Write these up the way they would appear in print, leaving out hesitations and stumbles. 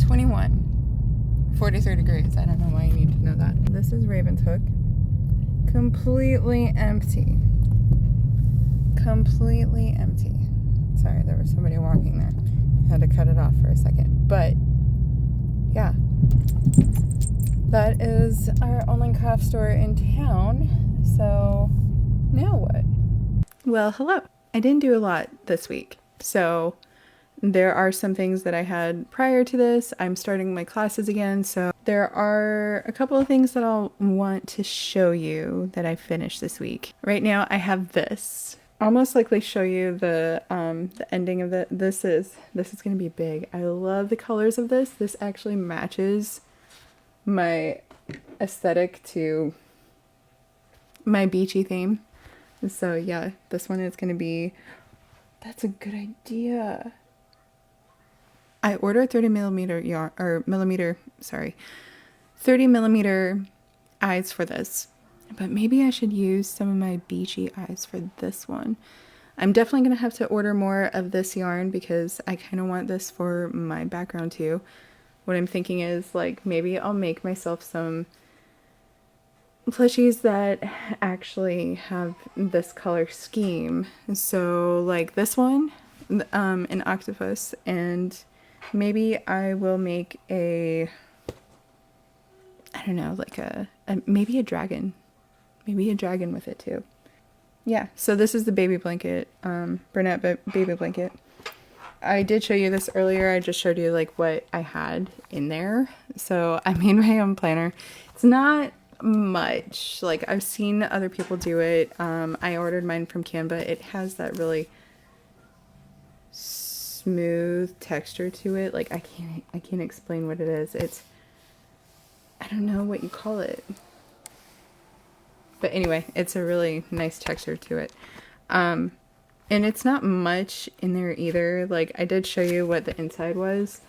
21, 43 degrees. I don't know why you need to know that. This is Raven's hook. Completely empty. Completely empty. Sorry, there was somebody walking there. Had to cut it off for a second. But, yeah. That is our online craft store in town. So, now what? Well, hello. I didn't do a lot this week. So, there are some things that I had prior to this. I'm starting my classes again. So, there are a couple of things that I'll want to show you that I finished this week. Right now, I have this. I'll most likely show you the ending of it. This is going to be big. I love the colors of this. This actually matches my aesthetic to my beachy theme. So yeah, this one is going to be, that's a good idea. I ordered 30 millimeter yarn, or 30 millimeter eyes for this. But maybe I should use some of my beachy eyes for this one. I'm definitely going to have to order more of this yarn because I kind of want this for my background too. What I'm thinking is, like, maybe I'll make myself some plushies that actually have this color scheme. So, like this one, an octopus, and maybe I will make a, I don't know, like maybe a dragon. Maybe a dragon with it too. Yeah, so this is the baby blanket, Burnett baby blanket. I did show you this earlier. I just showed you like what I had in there. So I made my own planner. It's not much. Like, I've seen other people do it. I ordered mine from Canva. It has that really smooth texture to it. Like, I can't explain what it is. It's, I don't know what you call it. But anyway, it's a really nice texture to it. And it's not much in there either. Like, I did show you what the inside was,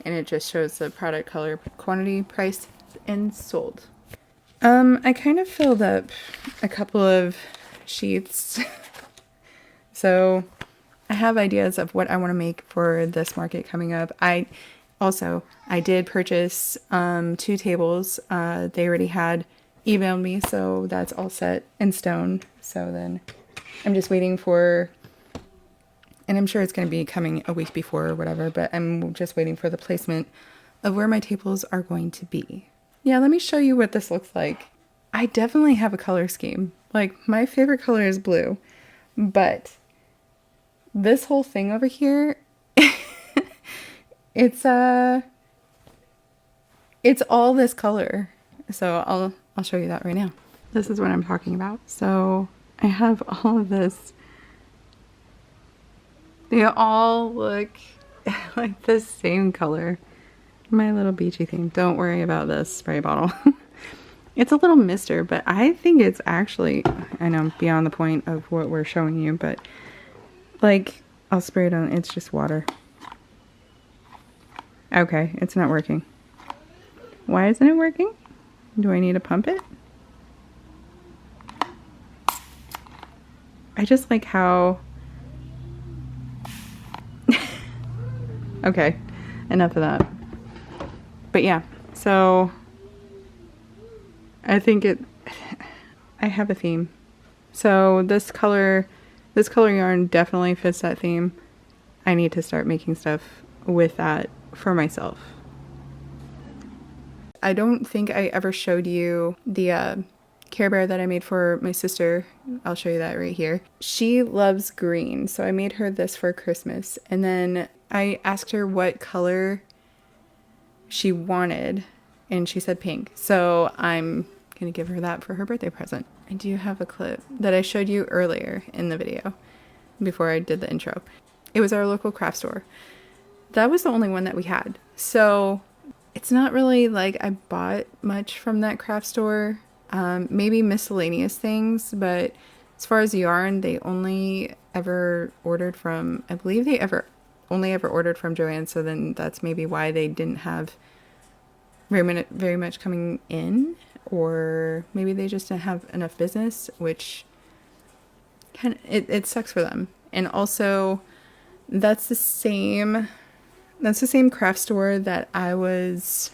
and it just shows the product, color, quantity, price, and sold. I kind of filled up a couple of sheets. So I have ideas of what I want to make for this market coming up. I did purchase 2 tables. They already had emailed me, so that's all set in stone. So then I'm just waiting for, and I'm sure it's going to be coming a week before or whatever, but I'm just waiting for the placement of where my tables are going to be. Yeah, let me show you what this looks like. I definitely have a color scheme. Like, my favorite color is blue, but this whole thing over here, it's all this color. So I'll show you that right now. This is what I'm talking about. So I have all of this. They all look like the same color. My little beachy theme. Don't worry about this spray bottle. It's a little mister, but I think it's actually, I know, beyond the point of what we're showing you, but like, I'll spray it on. It's just water. Okay, it's not working. Why isn't it working? Do I need to pump it? I just like how... Okay, enough of that. But yeah, so I think I have a theme. So this color yarn definitely fits that theme. I need to start making stuff with that for myself. I don't think I ever showed you the Care Bear that I made for my sister. I'll show you that right here. She loves green, so I made her this for Christmas. And then I asked her what color she wanted, and she said pink. So I'm going to give her that for her birthday present. I do have a clip that I showed you earlier in the video before I did the intro. It was our local craft store. That was the only one that we had. So it's not really like I bought much from that craft store. Maybe miscellaneous things, but as far as yarn, they only ever ordered from, I believe they only ever ordered from Joann, so then that's maybe why they didn't have very much coming in, or maybe they just didn't have enough business, which kind of, it sucks for them. And also, that's the same That's the same craft store that I was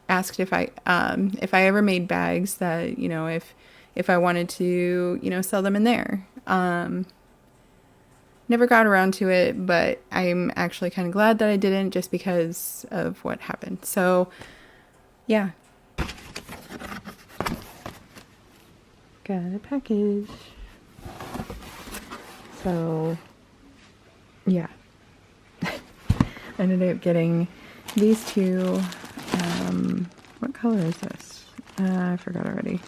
asked if I ever made bags, that, you know, if I wanted to, you know, sell them in there. Never got around to it, but I'm actually kind of glad that I didn't, just because of what happened. So, yeah. Got a package. So, yeah. I ended up getting these two. What color is this? I forgot already.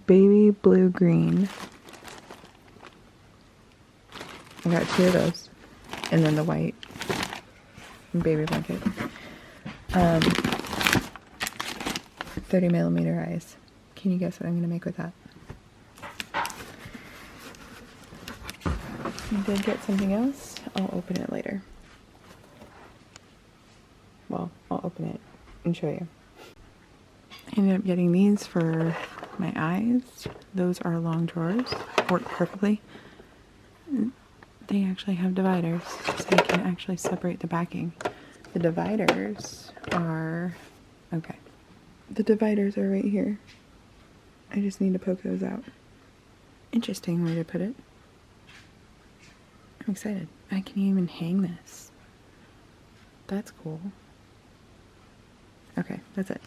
Baby blue green. I got two of those. And then the white baby blanket. 30 millimeter eyes. Can you guess what I'm going to make with that? I did get something else. I'll open it later. Well, I'll open it and show you. I ended up getting these for my eyes. Those are long drawers. Work perfectly. They actually have dividers, so you can actually separate the backing. The dividers are... okay. The dividers are right here. I just need to poke those out. Interesting way to put it. I'm excited. I can even hang this. That's cool. Okay, that's it.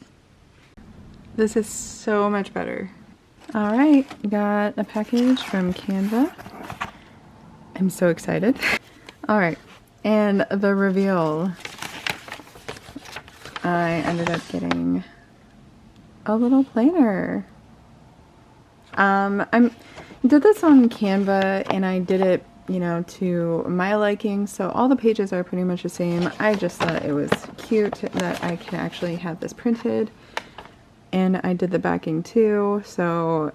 This is so much better. Alright, got a package from Canva. I'm so excited. Alright, and the reveal. I ended up getting a little planner. I did this on Canva, and I did it, you know, to my liking, so all the pages are pretty much the same. I just thought it was cute that I can actually have this printed, and I did the backing too, so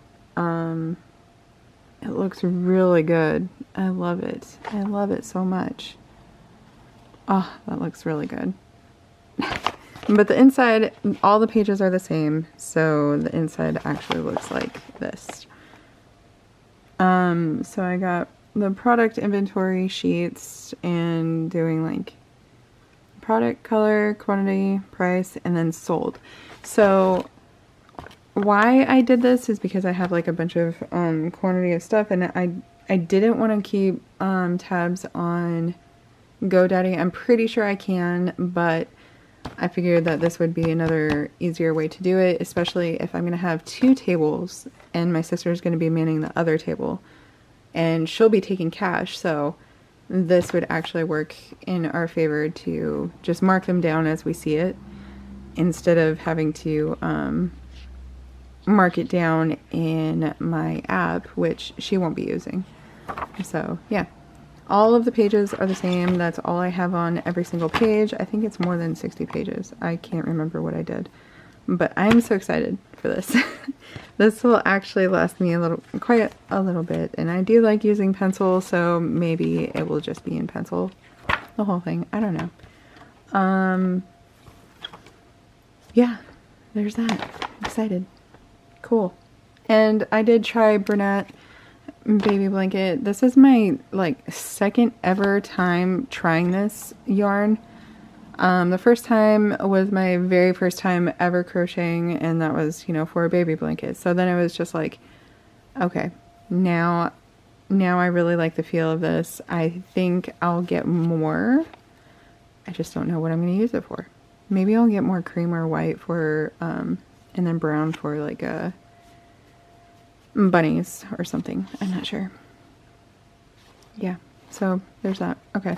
it looks really good. I love it. I love it so much. Oh, that looks really good. But the inside, all the pages are the same, so the inside actually looks like this. So I got the product inventory sheets and doing like product, color, quantity, price, and then sold. So why I did this is because I have like a bunch of quantity of stuff, and I didn't want to keep tabs on GoDaddy. I'm pretty sure I can, but I figured that this would be another easier way to do it, especially if I'm going to have two tables and my sister is going to be manning the other table and she'll be taking cash. So this would actually work in our favor to just mark them down as we see it, instead of having to mark it down in my app, which she won't be using. So yeah. All of the pages are the same. That's all I have on every single page. I think it's more than 60 pages. I can't remember what I did. But I'm so excited for this. This will actually last me quite a little bit. And I do like using pencil, so maybe it will just be in pencil. The whole thing. I don't know. Yeah, there's that. I'm excited. Cool. And I did try Bernat baby blanket. This is my like second ever time trying this yarn. The first time was my very first time ever crocheting, and that was, you know, for a baby blanket. So then it was just like, okay, now I really like the feel of this. I think I'll get more. I just don't know what I'm going to use it for. Maybe I'll get more cream or white for and then brown for like a bunnies or something. I'm not sure. Yeah, so there's that. Okay.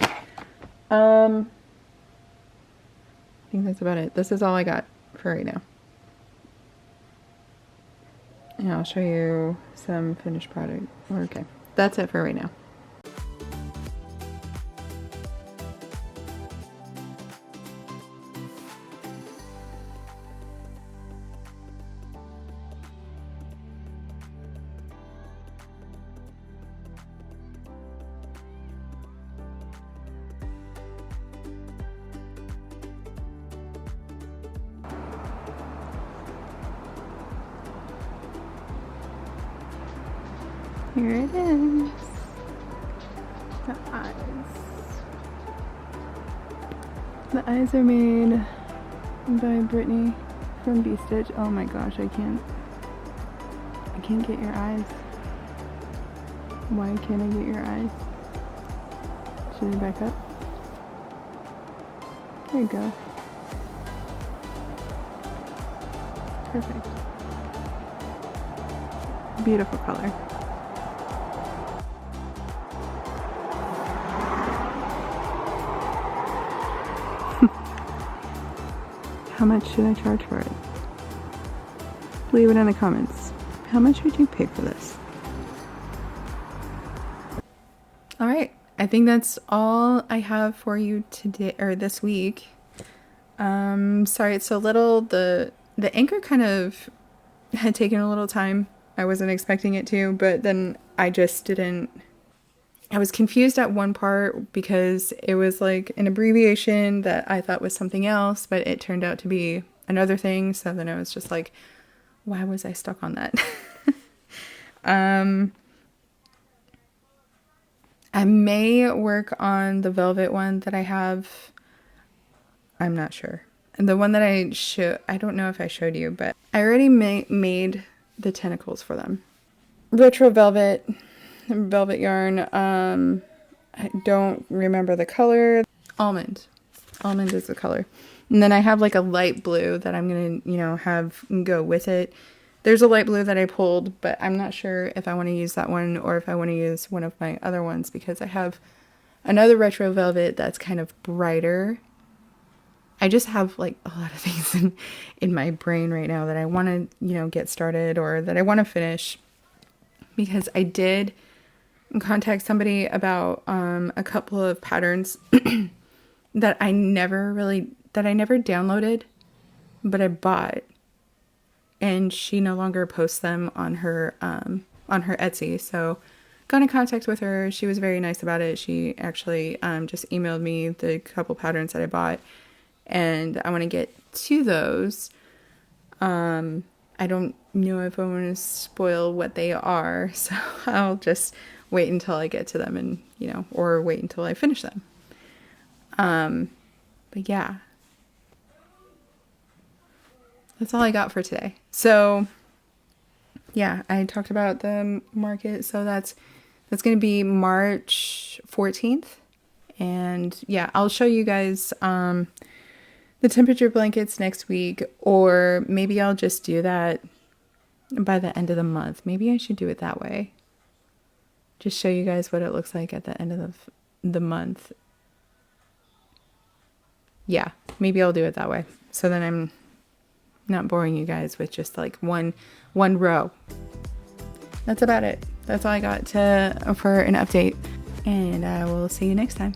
I think that's about it. This is all I got for right now. And I'll show you some finished product. Okay, that's it for right now. Here it is. The eyes. The eyes are made by Brittany from B-Stitch. Oh my gosh, I can't get your eyes. Why can't I get your eyes? Should I back up? There you go. Perfect. Beautiful color. How much should I charge for it? Leave it in the comments. How much would you pay for this? All right, I think that's all I have for you today or this week. Sorry it's so little. The Anchor kind of had taken a little time. I wasn't expecting it to, but then I just didn't. I was confused at one part because it was like an abbreviation that I thought was something else, but it turned out to be another thing. So then I was just like, why was I stuck on that? I may work on the velvet one that I have. I'm not sure. And the one that I don't know if I showed you, but I already made the tentacles for them. Retro velvet yarn. I don't remember the color. Almond is the color. And then I have like a light blue that I'm gonna, have go with it. There's a light blue that I pulled, but I'm not sure if I want to use that one or if I want to use one of my other ones because I have another retro velvet that's kind of brighter. I just have like a lot of things in my brain right now that I want to, get started or that I want to finish because I did contact somebody about a couple of patterns that I never downloaded, but I bought. And she no longer posts them on her Etsy. So got in contact with her. She was very nice about it. She actually just emailed me the couple patterns that I bought. And I want to get to those. I don't know if I want to spoil what they are. So I'll just wait until I get to them and, or wait until I finish them. But yeah. That's all I got for today. So yeah, I talked about the market. So that's going to be March 14th. And yeah, I'll show you guys the temperature blankets next week, or maybe I'll just do that by the end of the month. Maybe I should do it that way. Just show you guys what it looks like at the end of the month. Yeah, maybe I'll do it that way. So then I'm not boring you guys with just like one row. That's about it. That's all I got for an update, and I will see you next time.